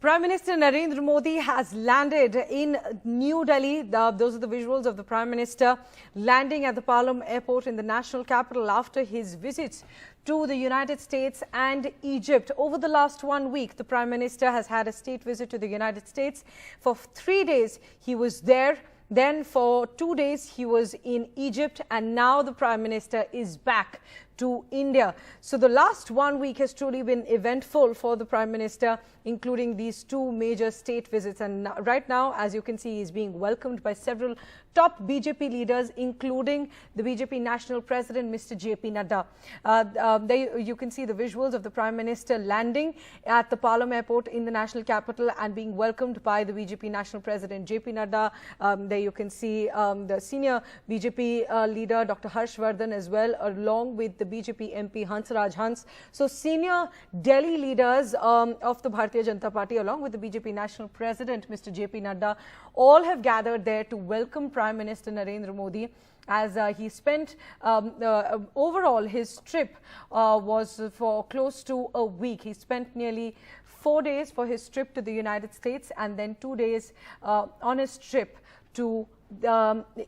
Prime Minister Narendra Modi has landed in New Delhi. Those are the visuals of the Prime Minister landing at the Palam airport in the national capital after his visits to the United States and Egypt. Over the last 1 week, the Prime Minister has had a state visit to the United States. For 3 days, he was there. Then for 2 days, he was in Egypt, and now the Prime Minister is back to India. So the last 1 week has truly been eventful for the Prime Minister, including these two major state visits. And right now, as you can see, he is being welcomed by several top BJP leaders, including the BJP National President, Mr. JP Nadda. There you can see the visuals of the Prime Minister landing at the Palam airport in the national capital and being welcomed by the BJP National President, JP Nadda. There you can see the senior BJP leader, Dr. Harshvardhan, as well, along with the BJP MP Hansraj Hans. So senior Delhi leaders of the Bharatiya Janata Party, along with the BJP National President, Mr. JP Nadda, all have gathered there to welcome Prime Minister Narendra Modi, as he spent overall his trip was for close to a week. He spent nearly 4 days for his trip to the United States and then 2 days on his trip to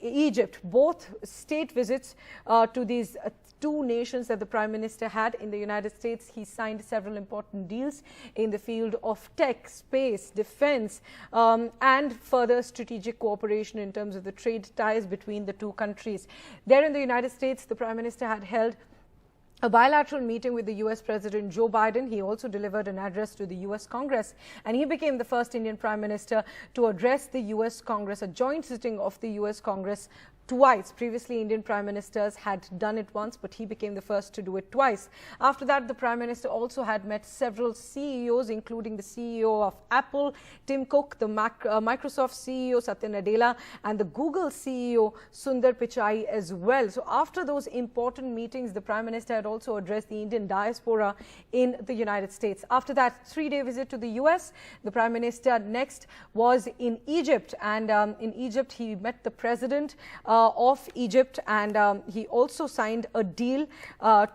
Egypt. Both state visits to these two nations that the Prime Minister had in the United States. He signed several important deals in the field of tech, space, defense, and further strategic cooperation in terms of the trade ties between the two countries. There in the United States, the Prime Minister had held a bilateral meeting with the US President Joe Biden. He also delivered an address to the US Congress, and he became the first Indian Prime Minister to address the US Congress, a joint sitting of the US Congress twice. Previously, Indian Prime Ministers had done it once, but he became the first to do it twice. After that, the Prime Minister also had met several CEOs, including the CEO of Apple, Tim Cook, the Microsoft CEO, Satya Nadella, and the Google CEO, Sundar Pichai as well. So after those important meetings, the Prime Minister had also addressed the Indian diaspora in the United States. After that 3-day visit to the US, the Prime Minister next was in Egypt, and in Egypt, he met the President of Egypt, and he also signed a deal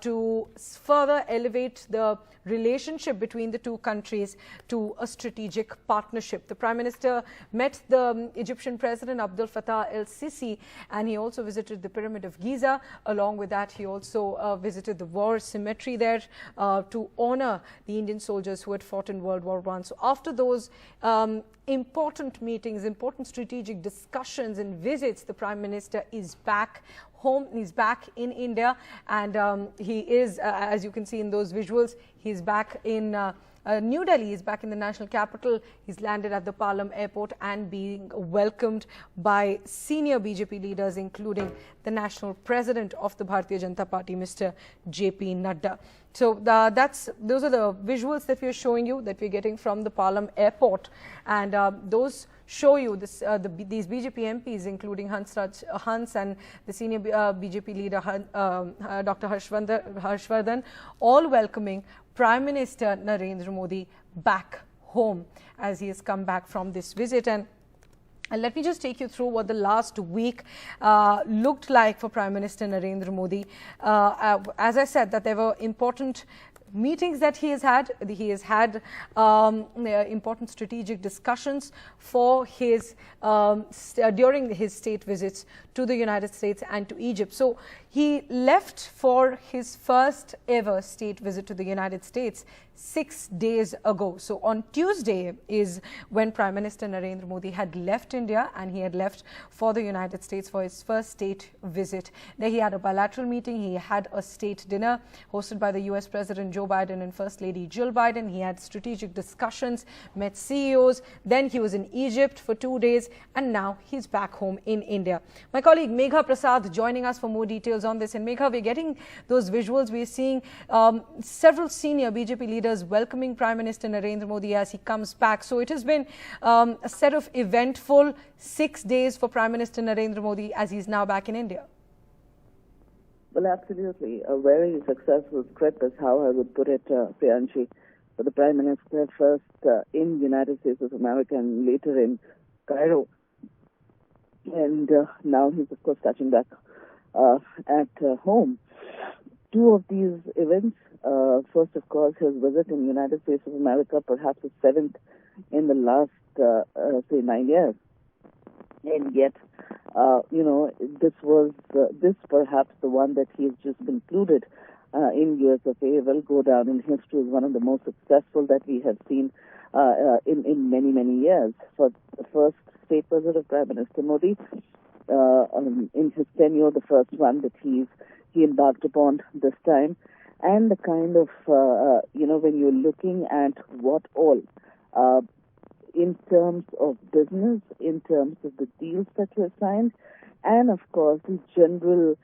to further elevate the relationship between the two countries to a strategic partnership. The Prime Minister met the Egyptian President Abdel Fattah el-Sisi, and he also visited the Pyramid of Giza. Along with that, he also visited the war cemetery there to honor the Indian soldiers who had fought in World War I. So after those important meetings, important strategic discussions and visits, the Prime Minister is back home. He's back in India, and he is, as you can see in those visuals, he's back in New Delhi. He's back in the national capital. He's landed at the Palam airport and being welcomed by senior BJP leaders, including the national president of the Bharatiya Janata Party, Mr. JP Nadda. So those are the visuals that we're showing you, that we're getting from the Palam airport, and those show you this, these BJP MPs, including Hans and the senior BJP leader Dr. Harshvardhan, all welcoming Prime Minister Narendra Modi back home as he has come back from this visit. And let me just take you through what the last week looked like for Prime Minister Narendra Modi. As I said, that there were important meetings that he has had. He has had important strategic discussions for his during his state visits to the United States and to Egypt. So he left for his first ever state visit to the United States 6 days ago. So on Tuesday is when Prime Minister Narendra Modi had left India, and he had left for the United States for his first state visit. There he had a bilateral meeting. He had a state dinner hosted by the US President Joe Biden and First Lady Jill Biden. He had strategic discussions, met CEOs. Then he was in Egypt for 2 days, and now he's back home in India. My colleague Megha Prasad joining us for more details on this. And Megha, we're getting those visuals. We're seeing several senior BJP leaders welcoming Prime Minister Narendra Modi as he comes back. So it has been a set of eventful 6 days for Prime Minister Narendra Modi as he's now back in India. Well, absolutely. A very successful trip is how I would put it, Priyanshi, for the Prime Minister, first in United States of America and later in Cairo. And now he's, of course, touching back at home. Two of these events, first, of course, his visit in the United States of America, perhaps the seventh in the last, say, 9 years. And yet, this perhaps the one that he has just concluded in USA will go down in history as one of the most successful that we have seen in many, many years. For the first state visit of Prime Minister Modi, in his tenure, the first one that he embarked upon this time, and the kind of, when you're looking at what all, in terms of business, in terms of the deals that were signed, and of course the general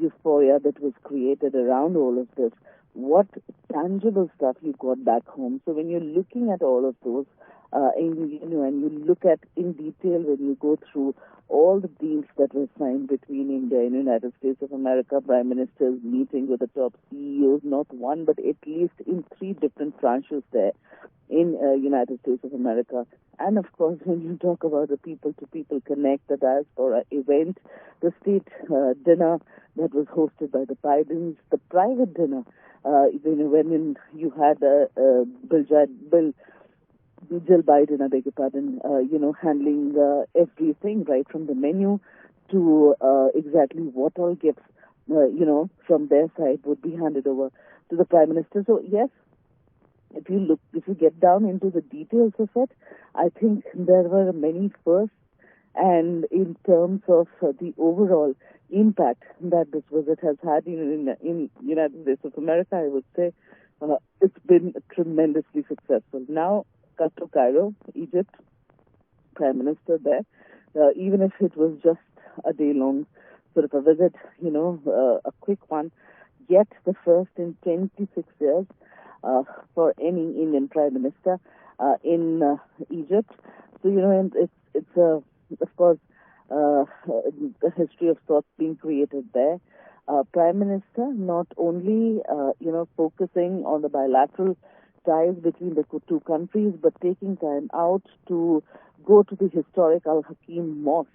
euphoria that was created around all of this, what tangible stuff you got back home. So when you're looking at all of those, and you look at in detail, when you go through all the deals that were signed between India and United States of America, prime ministers meeting with the top CEOs, not one, but at least in 3 different tranches there in United States of America. And of course, when you talk about the people-to-people connect, the diaspora event, the state dinner that was hosted by the Bidens, the private dinner, when you had Jill Biden, I beg your pardon, handling everything right from the menu to exactly what all gifts, from their side would be handed over to the Prime Minister. So yes, if you get down into the details of it, I think there were many firsts, and in terms of the overall impact that this visit has had in United States of America, I would say it's been tremendously successful. Now, cut to Cairo, Egypt, Prime Minister there, even if it was just a day-long sort of a visit, a quick one, yet the first in 26 years for any Indian Prime Minister in Egypt. So, and it's of course, a history of sorts being created there. Prime Minister not only, focusing on the bilateral ties between the 2 countries, but taking time out to go to the historic Al-Hakim Mosque,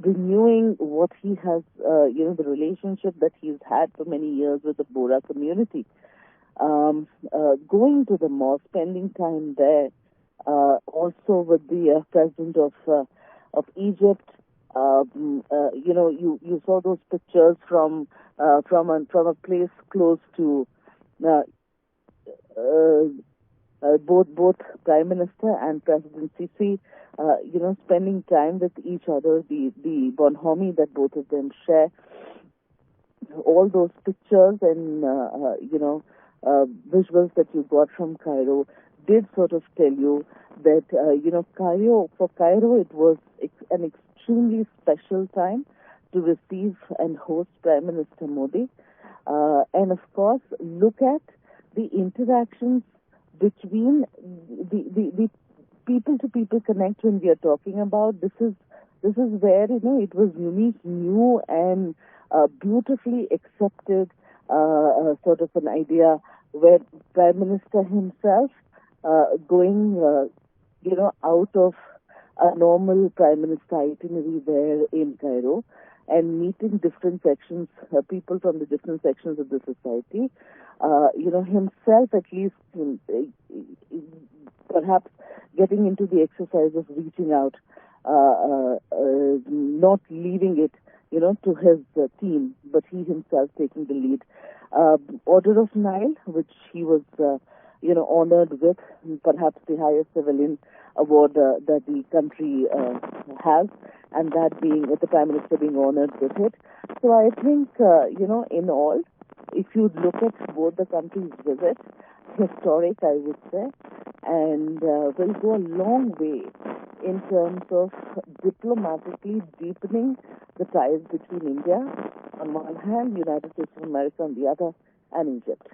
renewing what he has, the relationship that he's had for many years with the Bora community. Going to the mosque, spending time there, also with the president of Egypt. You saw those pictures from a place close to both Prime Minister and President Sisi, spending time with each other, the bonhomie that both of them share. All those pictures and visuals that you got from Cairo did sort of tell you that for Cairo it was an extremely special time to receive and host Prime Minister Modi, and of course look at the interactions between the people-to-people connect. When we are talking about this is where it was unique, new, and beautifully accepted sort of an idea where Prime Minister himself going out of a normal Prime Minister itinerary there in Cairo and meeting different sections, people from the different sections of the society, himself at least perhaps getting into the exercise of reaching out, not leaving it, to his team, but he himself taking the lead. Order of Nile, which he was, honored with, perhaps the highest civilian award that the country has, and that being with the Prime Minister being honored with it. So I think, in all, if you look at both the countries' visits, historic, I would say, and will go a long way in terms of diplomatically deepening the ties between India on one hand, United States of America on the other, and Egypt.